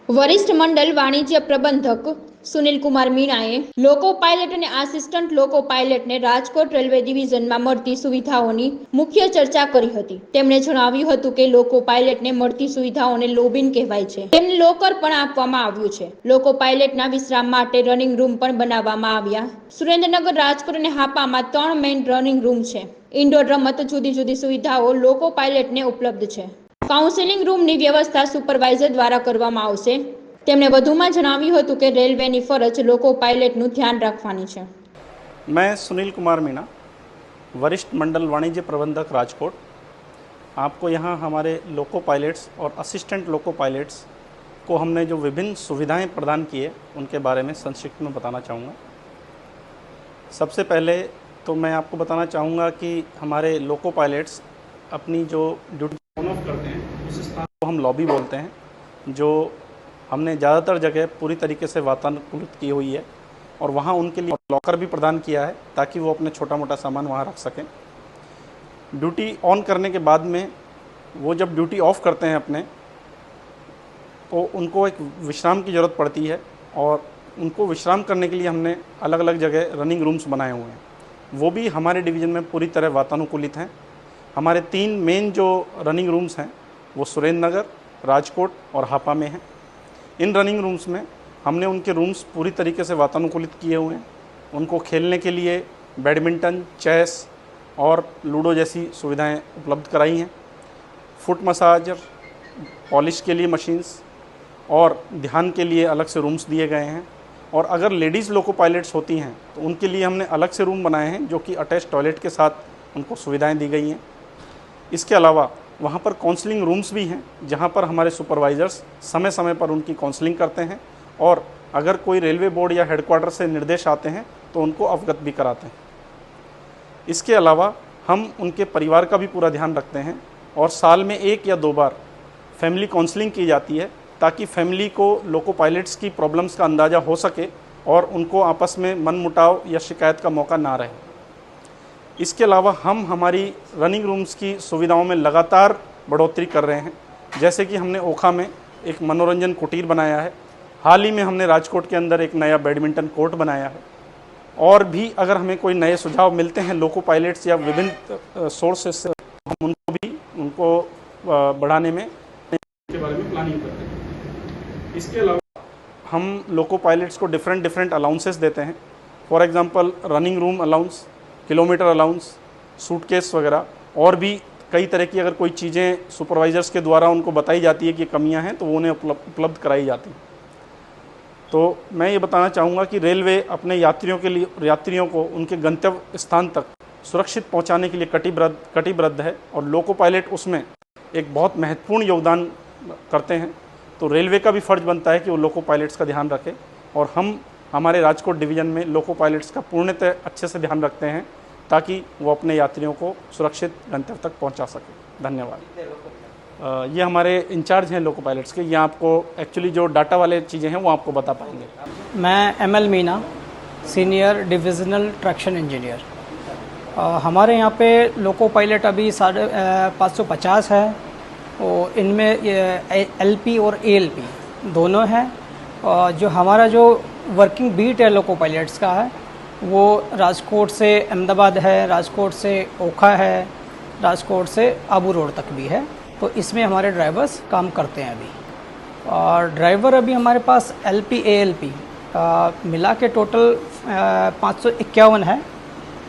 वरिष्ठ मंडल वाणिज्य प्रबंधक सुनील कुमार मीणाએ લોકો પાયલટ અને આસિસ્ટન્ટ લોકો પાયલટને રાજકોટ રેલવે ડિવિઝનમાં મળતી સુવિધાઓની મુખ્ય ચર્ચા કરી હતી। તેમણે જણાવ્યું હતું કે લોકો પાયલટને મળતી સુવિધાઓને લોબિન કહેવાય છે। તેમને લોકર પણ આપવામાં આવ્યું છે। લોકો પાયલટના વિશ્રામ માટે રનિંગ રૂમ પણ બનાવવામાં આવ્યા। સુરેન્દ્રનગર, રાજકોટ અને હાપામાં 3 મેઇન રનિંગ રૂમ છે। ઇન્ડોર રમત જુદી જુદી સુવિધાઓ લોકો પાયલટને ઉપલબ્ધ છે। કાઉન્સેલિંગ રૂમની વ્યવસ્થા સુપરવાઇઝર દ્વારા કરવામાં આવશે। તેમણે વધુમાં જણાવ્યું હતું કે રેલવેની ફરજ લોકો પાયલટનું ध्यान રાખવાની છે। मैं सुनील कुमार मीणा, वरिष्ठ मंडल वाणिज्य प्रबंधक राजकोट, आपको यहाँ हमारे लोको पायलट्स और असिस्टेंट लोको पायलट्स को हमने जो विभिन्न सुविधाएं प्रदान की है उनके बारे में संक्षिप्त में बताना चाहूँगा। सबसे पहले तो मैं आपको बताना चाहूँगा कि हमारे लोको पायलट्स अपनी जो ड्यूटी ऑन ऑफ करते हैं उस स्थान को हम लॉबी बोलते हैं, जो हमने ज़्यादातर जगह पूरी तरीके से वातानुकूलित की हुई है और वहाँ उनके लिए लॉकर भी प्रदान किया है ताकि वो अपने छोटा मोटा सामान वहाँ रख सकें। ड्यूटी ऑन करने के बाद में वो जब ड्यूटी ऑफ करते हैं अपने, तो उनको एक विश्राम की ज़रूरत पड़ती है और उनको विश्राम करने के लिए हमने अलग अलग जगह रनिंग रूम्स बनाए हुए हैं। वो भी हमारे डिवीज़न में पूरी तरह वातानुकूलित हैं। हमारे 3 मेन जो रनिंग रूम्स हैं वो सुरेंद्र नगर, राजकोट और हापा में हैं। इन रनिंग रूम्स में हमने उनके रूम्स पूरी तरीके से वातानुकूलित किए हुए हैं। उनको खेलने के लिए बैडमिंटन, चेस और लूडो जैसी सुविधाएं उपलब्ध कराई हैं। फुट मसाजर, पॉलिश के लिए मशीन्स और ध्यान के लिए अलग से रूम्स दिए गए हैं। और अगर लेडीज़ लोको पायलट्स होती हैं तो उनके लिए हमने अलग से रूम बनाए हैं जो कि अटैच टॉयलेट के साथ उनको सुविधाएं दी गई हैं। इसके अलावा वहाँ पर काउंसलिंग रूम्स भी हैं जहाँ पर हमारे सुपरवाइज़र्स समय समय पर उनकी काउंसलिंग करते हैं और अगर कोई रेलवे बोर्ड या हेडक्वार्टर से निर्देश आते हैं तो उनको अवगत भी कराते हैं। इसके अलावा हम उनके परिवार का भी पूरा ध्यान रखते हैं और साल में 1 या 2 बार फैमिली काउंसलिंग की जाती है ताकि फैमिली को लोको पायलट्स की प्रॉब्लम्स का अंदाज़ा हो सके और उनको आपस में मनमुटाव या शिकायत का मौका ना रहे। इसके अलावा हम हमारी रनिंग रूम्स की सुविधाओं में लगातार बढ़ोतरी कर रहे हैं। जैसे कि हमने ओखा में एक मनोरंजन कुटीर बनाया है। हाल ही में हमने राजकोट के अंदर एक नया बैडमिंटन कोर्ट बनाया है। और भी अगर हमें कोई नए सुझाव मिलते हैं लोको पायलट्स या विभिन्न सोर्सेस से, हम उनको बढ़ाने में के बारे में प्लानिंग करते हैं। इसके अलावा हम लोको पायलट्स को डिफरेंट अलाउंसेस देते हैं। For example running room allowance, kilometre allowance, suitcase वगैरह, और भी कई तरह की अगर कोई चीज़ें सुपरवाइज़र्स के द्वारा उनको बताई जाती है कि कमियां हैं तो वो उन्हें उपलब्ध कराई जाती हैं। तो मैं ये बताना चाहूँगा कि रेलवे अपने यात्रियों को उनके गंतव्य स्थान तक सुरक्षित पहुँचाने के लिए कटिबद्ध है और लोको पायलट उसमें एक बहुत महत्वपूर्ण योगदान करते हैं। तो रेलवे का भी फ़र्ज़ बनता है कि वो लोको पायलट्स का ध्यान रखे और हम हमारे राजकोट डिवीज़न में लोको पायलट्स का पूर्णतः अच्छे से ध्यान रखते हैं ताकि वो अपने यात्रियों को सुरक्षित गंतव्य तक पहुंचा सके। धन्यवाद। ये हमारे इंचार्ज हैं लोको पायलट्स के। ये आपको एक्चुअली जो डाटा वाले चीज़ें हैं वो आपको बता पाएंगे। मैं ML Meena, senior divisional traction engineer. हमारे यहाँ पे लोको पायलट अभी 550 है और इनमें LP और ALP दोनों हैं। और जो हमारा जो वर्किंग बीट है लोको पायलट्स का है वो राजकोट से अहमदाबाद है, राजकोट से ओखा है, राजकोट से आबू रोड तक भी है। तो इसमें हमारे ड्राइवर्स काम करते हैं अभी। और ड्राइवर अभी हमारे पास LP ALP मिला के टोटल 551 है।